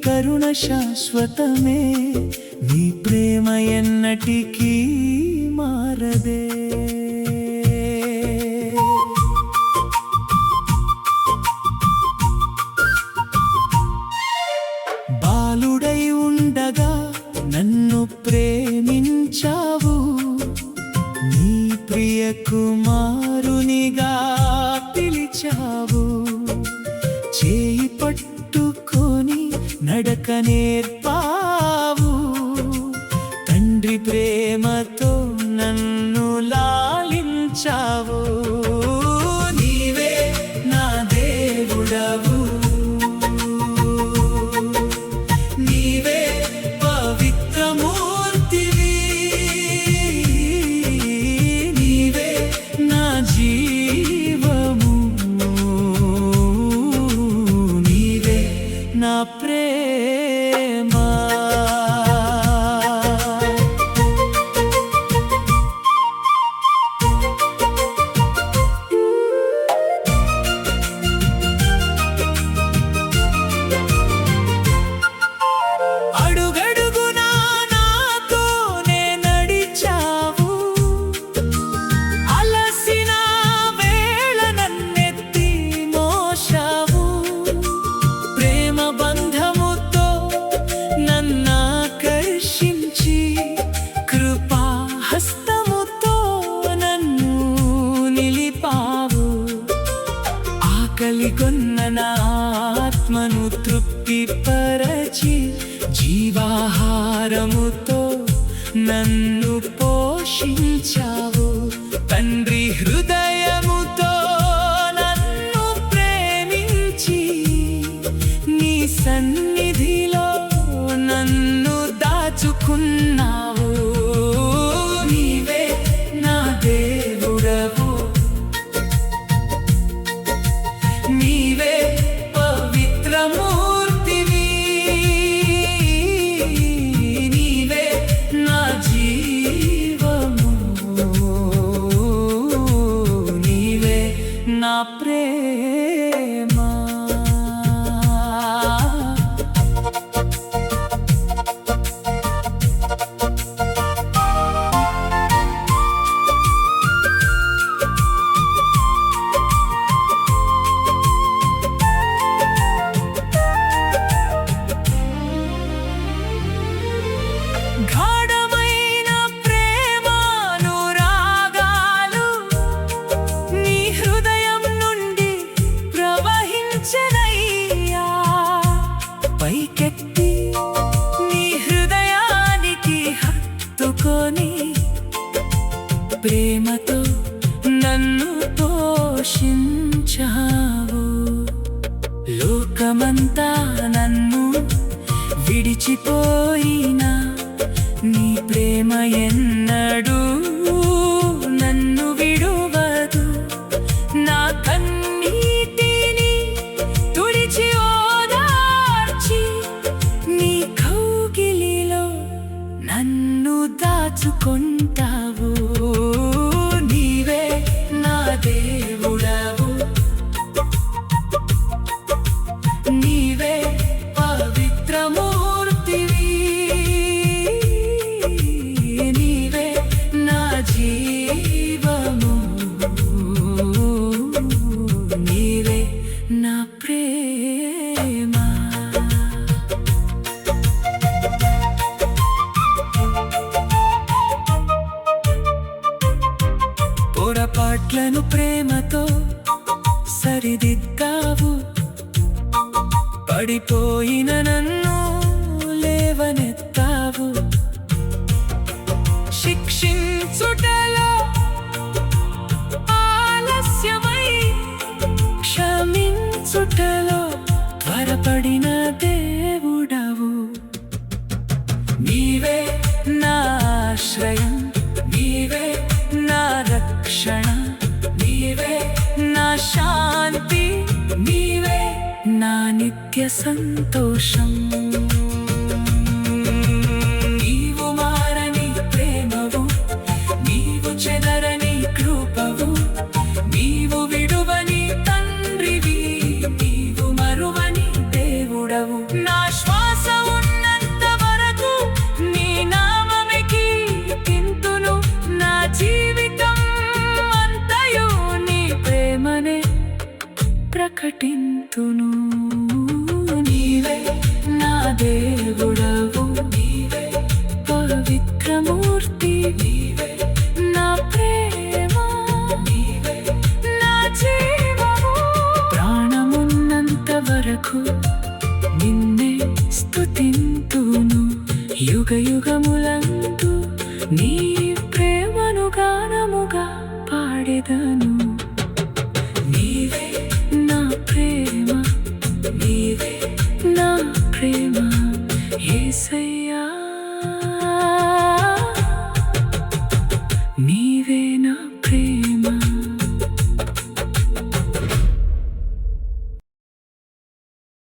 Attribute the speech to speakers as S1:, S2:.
S1: కరుణ శాశ్వతమే, నీ ప్రేమ ఎన్నటికీ మారదే. బాలుడై ఉండగా నన్ను ప్రేమించావు, నీ ప్రియ కుమారునిగా పిలిచావు. చేయి పట్టుకొని నడక నేర్పావు, తండ్రి ప్రేమతో నన్ను లాలించావు. నీవే నా దేవుడవు, నీవే పవిత్రమూర్తివి, నీవే నా జీవము, నీవే నా ప్రేమ. అడుగడుగునా నాతోనే నడిచావు, అలసిన వేళ నన్నెత్తి మోశావు. ప్రేమ బంధముతో నన్నాకర్షించి, కృపా హస్తముతో నన్ను నిలిపావు. ఆకలిగొన్న నా ఆత్మను తృప్తిపరచి, జీవాహారముతో నన్ను పోషించావు. తండ్రి హృదయముతో నన్ను ప్రేమించి, నీ సన్నిధిలో నన్ను దాచుకున్నావు. నీవే నా దేవుడవు, నీవే పవిత్రమూర్తివి, నీవే నా జీవము, నీవే నా ప్రేమ. గాఢమైన ప్రేమానురాగాలు నీ హృదయం నుండి ప్రవహించెనయ్యా. పైకెత్తి నీ హృదయానికి హత్తుకొని, ప్రేమతో నన్ను పోషించావు. లోకమంతా నన్ను విడిచిపోయినా, నీ ప్రేమ ఎన్నడూ నన్ను విడువదు. నా కన్నీటిని తుడిచి ఓదార్చి, నీ కౌగిలిలో నన్ను దాచుకుంటావు. నీవే నా దేవుడవు, నీవే పవిత్రమూర్తివి, నీవే నా జీవము, నీవే నా ప్రేమ. పొరపాట్లను ప్రేమతో సరిదిద్దావు, పడిపోయిన నన్ను లేవనెత్తావు. శిక్షించుటలో ఆలస్యమై, క్షమించుటలో త్వరపడిన దేవుడవు. నీవే నా ఆశ్రయం, నీవే నా రక్షణ, నీవే నా శాంతి, నీవే నా నిత్య సంతోషం. నీవు మారని ప్రేమవు, నీవు చెదరని కృపవు, నీవు విడువని తండ్రివి, నీవు మరువని దేవుడవు. నా శ్వాస దేవుడవు నీవే, పవిత్రమూర్తి నీవే, నా ప్రేమ నీవే, నా జీవము. ప్రాణమున్నంత వరకు నిన్నే స్తుతింతును, యుగ యుగములందు నీ ప్రేమను గానముగా పాడెదను. నీవే నా ప్రేమ, నీవే నా ప్రేమ యేసయ్యా. నీ